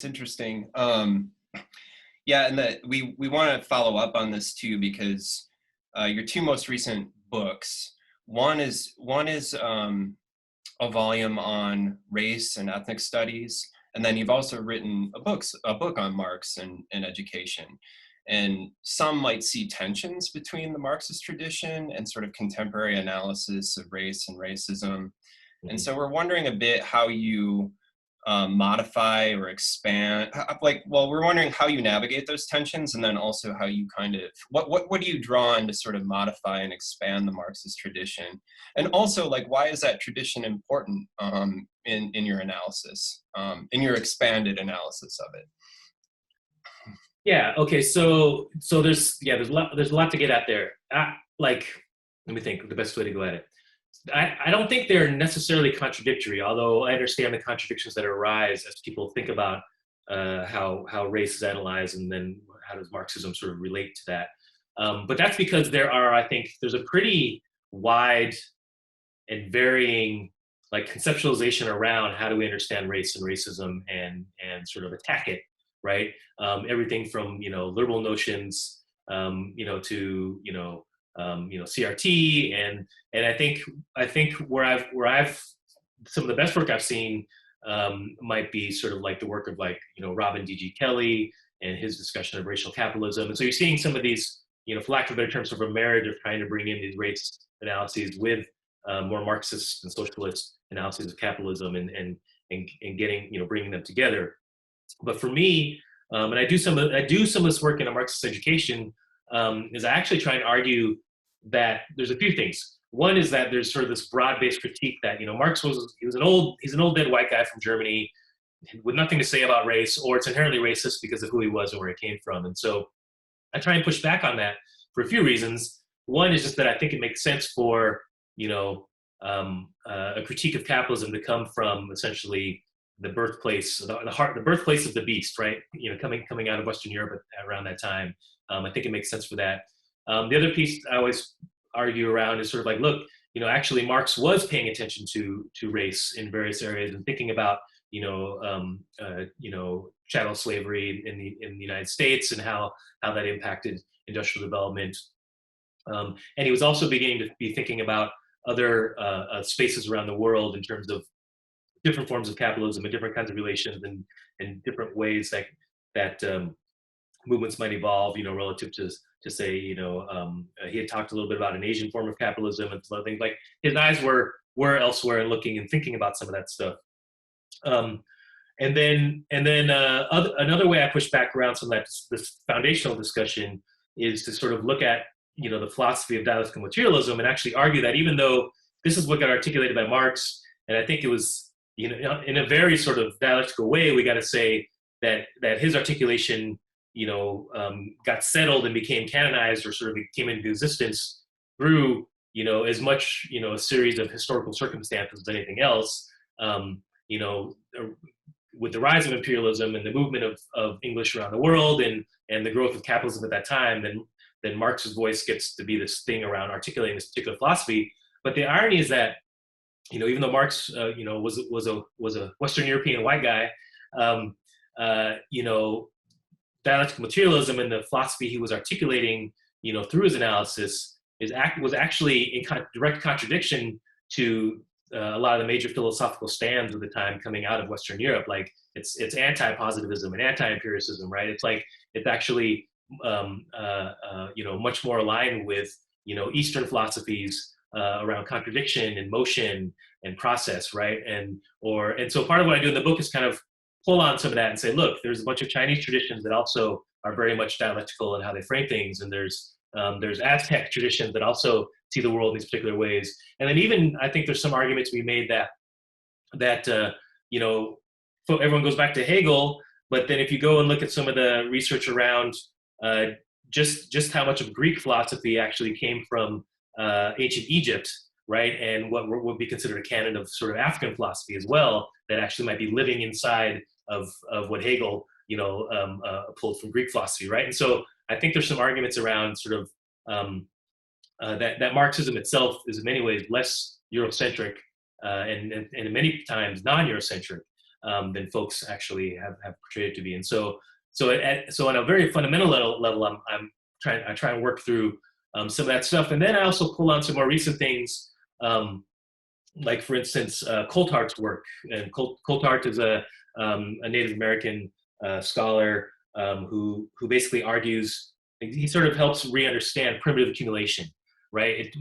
interesting. Yeah, and that we want to follow up on this too because your two most recent books, one is a volume on race and ethnic studies, and then you've also written a book on Marx and education. And some might see tensions between the Marxist tradition and sort of contemporary analysis of race and racism. And so we're wondering a bit how you modify or expand, we're wondering how you navigate those tensions, and then also how you kind of, what do you draw on to sort of modify and expand the Marxist tradition? And also, like, why is that tradition important in your analysis, in your expanded analysis of it? Yeah. Okay. So there's a lot to get at there. Let me think the best way to go at it. I don't think they're necessarily contradictory, although I understand the contradictions that arise as people think about how race is analyzed, and then how does Marxism sort of relate to that. But that's because I think there's a pretty wide and varying conceptualization around how do we understand race and racism and sort of attack it, right? Everything from liberal notions, to CRT, and I think where I've some of the best work I've seen might be sort of like the work of Robin D.G. Kelly and his discussion of racial capitalism. And so you're seeing some of these, for lack of a better term, sort of a marriage of trying to bring in these race analyses with more Marxist and socialist analyses of capitalism and getting, bringing them together. But for me, and I do some of this work in a Marxist education, is I actually try and argue that there's a few things. One is that there's sort of this broad-based critique that Marx he's an old dead white guy from Germany with nothing to say about race, or it's inherently racist because of who he was and where he came from. And so I try and push back on that for a few reasons. One is just that I think it makes sense for a critique of capitalism to come from essentially the birthplace, the birthplace of the beast, right? Coming out of Western Europe around that time. I think it makes sense for that. The other piece I always argue around is sort of like, look, actually Marx was paying attention to race in various areas and thinking about, chattel slavery in the United States and how that impacted industrial development. And he was also beginning to be thinking about other spaces around the world in terms of different forms of capitalism and different kinds of relations and different ways that movements might evolve, relative to say, he had talked a little bit about an Asian form of capitalism and some other things. Like his eyes were elsewhere and looking and thinking about some of that stuff. And then another way I push back around some of this foundational discussion is to sort of look at, the philosophy of dialectical materialism and actually argue that even though this is what got articulated by Marx, and I think it was, in a very sort of dialectical way, we got to say that his articulation, got settled and became canonized or sort of came into existence through, as much, a series of historical circumstances as anything else. With the rise of imperialism and the movement of English around the world and the growth of capitalism at that time, then Marx's voice gets to be this thing around articulating this particular philosophy. But the irony is that, even though Marx, was a Western European white guy, dialectical materialism and the philosophy he was articulating, through his analysis was actually in direct contradiction to a lot of the major philosophical stands of the time coming out of Western Europe. Like it's anti-positivism and anti-empiricism, right? It's actually much more aligned with Eastern philosophies around contradiction and motion and process, right? And so part of what I do in the book is kind of pull on some of that and say, look, there's a bunch of Chinese traditions that also are very much dialectical in how they frame things, and there's Aztec traditions that also see the world in these particular ways. And then even I think there's some argument to be made that everyone goes back to Hegel, but then if you go and look at some of the research around just how much of Greek philosophy actually came from ancient Egypt, right, and what would be considered a canon of sort of African philosophy as well, that actually might be living inside of what Hegel pulled from Greek philosophy, right? And so I think there's some arguments around sort of that Marxism itself is in many ways less Eurocentric and many times non-Eurocentric. than folks actually have portrayed it to be. And so on a very fundamental level, I try and work through some of that stuff, and then I also pull on some more recent things, like for instance, Coulthart's work. And Coulthart is a Native American scholar who basically argues, he sort of helps re-understand primitive accumulation, right?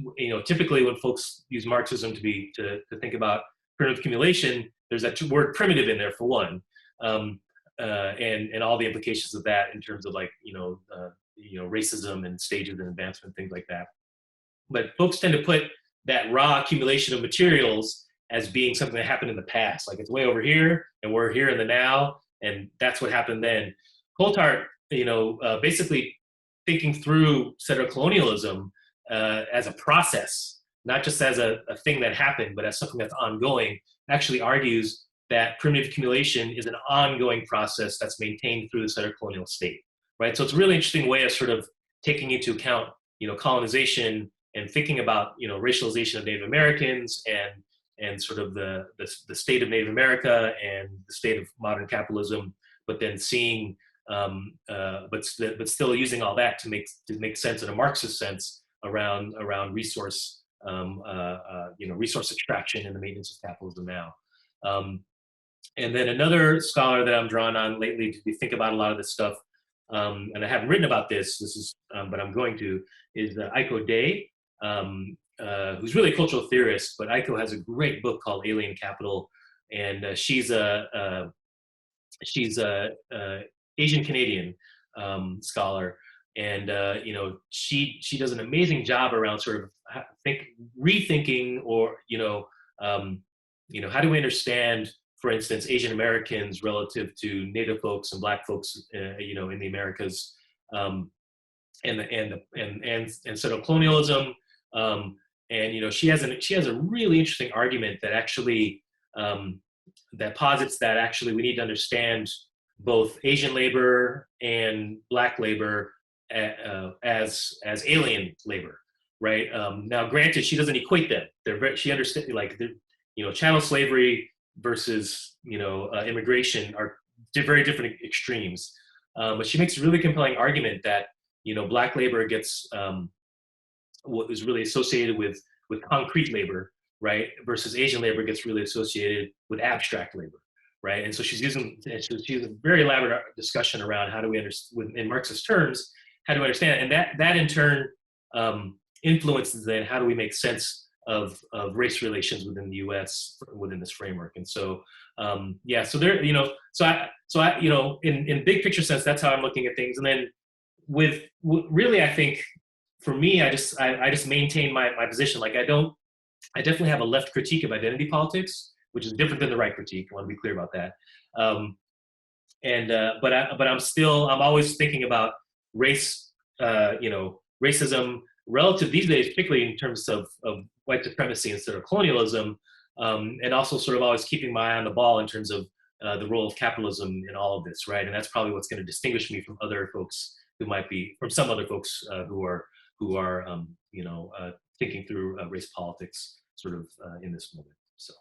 Typically when folks use Marxism to think about primitive accumulation, there's that word primitive in there for one, and all the implications of that in terms of like racism and stages and advancement, things like that. But folks tend to put that raw accumulation of materials as being something that happened in the past, like it's way over here and we're here in the now, and that's what happened then. Coulthart, basically thinking through settler colonialism as a process, not just as a thing that happened, but as something that's ongoing, actually argues that primitive accumulation is an ongoing process that's maintained through the settler colonial state, right? So it's a really interesting way of sort of taking into account, colonization and thinking about, racialization of Native Americans and sort of the state of Native America and the state of modern capitalism, but then seeing, but still using all that to make sense in a Marxist sense around resource, resource extraction and the maintenance of capitalism now. And then another scholar that I'm drawn on lately to think about a lot of this stuff, and I haven't written about this is, but I'm going to, is Aiko Day, who's really a cultural theorist, but Aiko has a great book called Alien Capital, and she's a Asian Canadian scholar, and she does an amazing job around sort of rethinking, or how do we understand, for instance, Asian Americans relative to Native folks and Black folks, in the Americas, and sort of colonialism, and she has a really interesting argument that actually that posits that actually we need to understand both Asian labor and Black labor as alien labor, right? Now, granted, she doesn't equate them. She understands, like, chattel slavery versus immigration are very different extremes, but she makes a really compelling argument that Black labor gets what is really associated with concrete labor, right, versus Asian labor gets really associated with abstract labor, right? And so she's using a very elaborate discussion around how do we understand, in Marxist terms, how do we understand, and that in turn influences then how do we make sense of race relations within the U.S. within this framework. And so so there, so I in big picture sense, that's how I'm looking at things. And then with really, I think for me, I just maintain my position. Like I definitely have a left critique of identity politics, which is different than the right critique. I want to be clear about that. But I'm always thinking about race, racism relative these days, particularly in terms of white supremacy instead of colonialism, and also sort of always keeping my eye on the ball in terms of the role of capitalism in all of this, right? And that's probably what's going to distinguish me from other folks some other folks who are thinking through race politics sort of in this moment. So.